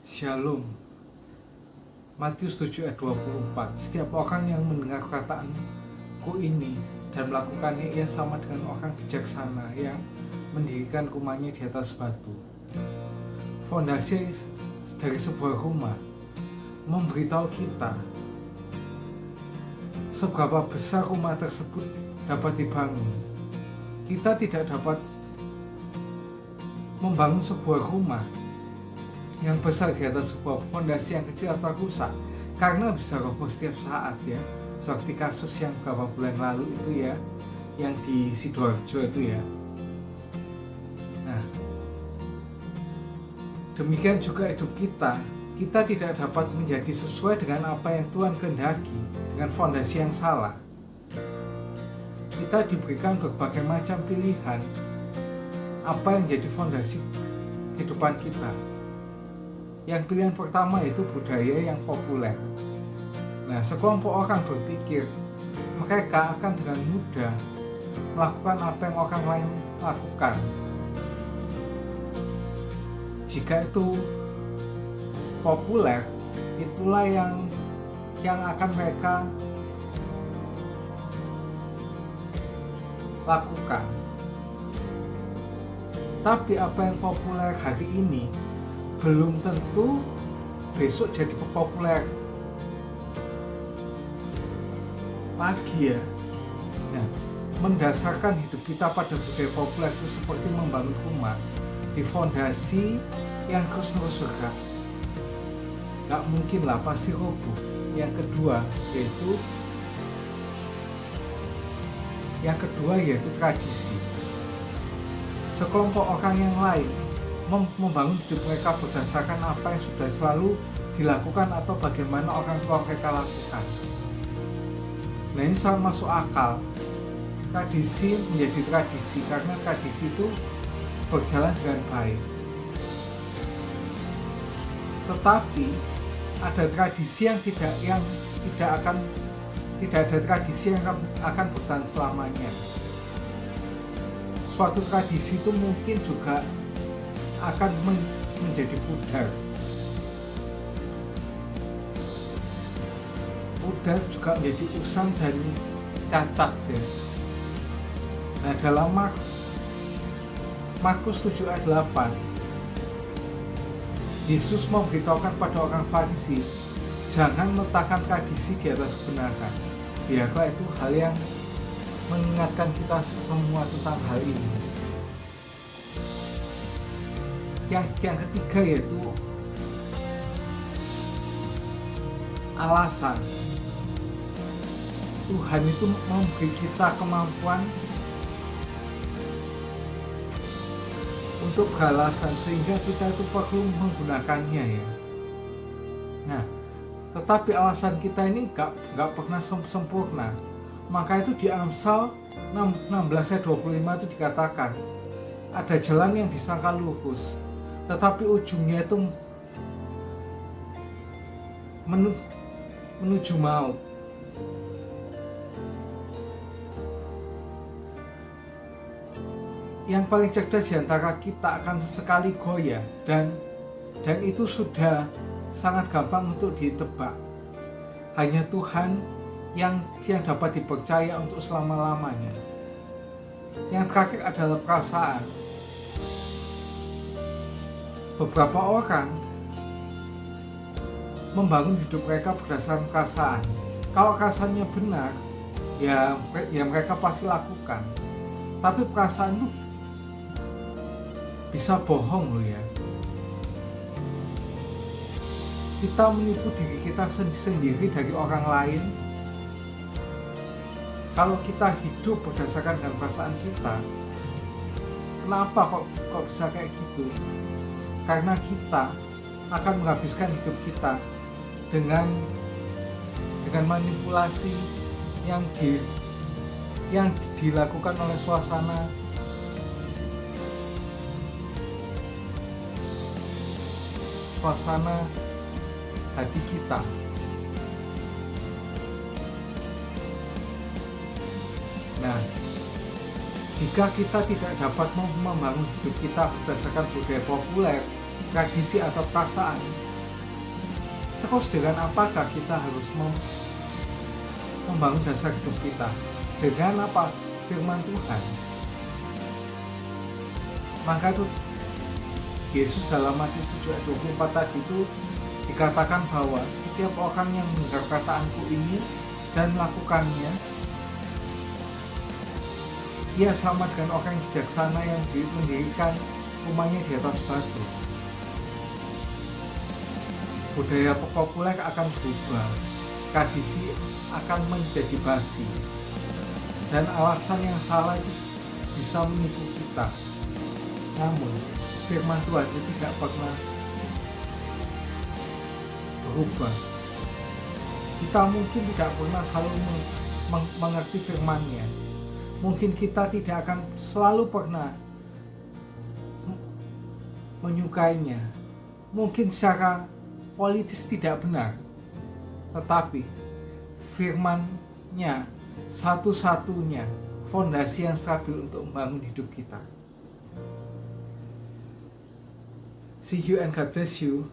Shalom. Matius 7 ayat 24. Setiap orang yang mendengar kataanku ini dan melakukannya, ia sama dengan orang bijaksana yang mendirikan rumahnya di atas batu. Fondasi dari sebuah rumah memberitahu kita seberapa besar rumah tersebut dapat dibangun. Kita tidak dapat membangun sebuah rumah yang besar di atas sebuah fondasi yang kecil atau rusak, karena bisa roboh setiap saat ya, seperti kasus yang beberapa bulan lalu itu ya, yang di Sidoarjo itu ya. Nah, demikian juga hidup kita tidak dapat menjadi sesuai dengan apa yang Tuhan kehendaki dengan fondasi yang salah. Kita diberikan berbagai macam pilihan apa yang jadi fondasi kehidupan kita. Yang pilihan pertama itu budaya yang populer. Nah, sekelompok orang berpikir mereka akan dengan mudah melakukan apa yang orang lain lakukan. Jika itu populer, itulah yang akan mereka lakukan. Tapi apa yang populer hari ini belum tentu besok jadi populer lagi ya. Nah, mendasarkan hidup kita pada budaya populer itu seperti membangun rumah di fondasi yang terus-menerus bergerak. Gak mungkin lah, pasti roboh. Yang kedua yaitu tradisi. Sekelompok orang yang lain membangun hidup mereka berdasarkan apa yang sudah selalu dilakukan atau bagaimana orang tua mereka lakukan. Nah, ini sangat masuk akal. Tradisi menjadi tradisi karena tradisi itu berjalan dengan baik. Tetapi ada tradisi yang tidak ada tradisi yang akan bertahan selamanya. Suatu tradisi itu mungkin juga akan menjadi pudar. Pudar juga menjadi usang dan cacat ya. Nah, dalam Markus 7 ayat 8, Yesus memberitahukan pada orang Farisi, jangan meletakkan tradisi di atas kebenaran. Biarlah itu hal yang mengingatkan kita semua tentang hal ini. Yang ketiga yaitu alasan. Tuhan itu memberi kita kemampuan untuk beralasan sehingga kita itu perlu menggunakannya ya. Nah, tetapi alasan kita ini gak pernah sempurna. Maka itu di Amsal 16 ayat 25 itu dikatakan, ada jalan yang disangka lurus, tetapi ujungnya itu menuju maut. Yang paling cerdas di antara kita akan sesekali goyah, dan itu sudah sangat gampang untuk ditebak. Hanya Tuhan yang dapat dipercaya untuk selama-lamanya. Yang terakhir adalah perasaan. Beberapa orang membangun hidup mereka berdasarkan perasaan. Kalau perasaannya benar, ya mereka pasti lakukan. Tapi perasaan itu bisa bohong loh ya. Kita menipu diri kita sendiri dari orang lain. Kalau kita hidup berdasarkan dengan perasaan kita, kenapa kok bisa kayak gitu? Karena kita akan menghabiskan hidup kita dengan manipulasi yang dilakukan oleh suasana hati kita. Nah, jika kita tidak dapat membangun hidup kita berdasarkan budaya populer, tradisi atau perasaan, Terus dengan apakah kita harus membangun dasar hidup kita? Dengan apa? Firman Tuhan. Maka itu Yesus dalam Matius 7 ayat 24 tadi itu dikatakan bahwa setiap orang yang mendengar kataanku ini dan melakukannya, ia sama dengan orang yang bijaksana yang mendirikan rumahnya di atas batu. Budaya populer akan berubah, tradisi akan menjadi basi, dan alasan yang salah itu bisa menipu kita. Namun firman Tuhan itu tidak pernah berubah. Kita mungkin tidak pernah selalu mengerti firman-Nya. Mungkin kita tidak akan selalu pernah menyukainya. Mungkin secara politis tidak benar. Tetapi firman-Nya satu-satunya fondasi yang stabil untuk membangun hidup kita. See you and God bless you.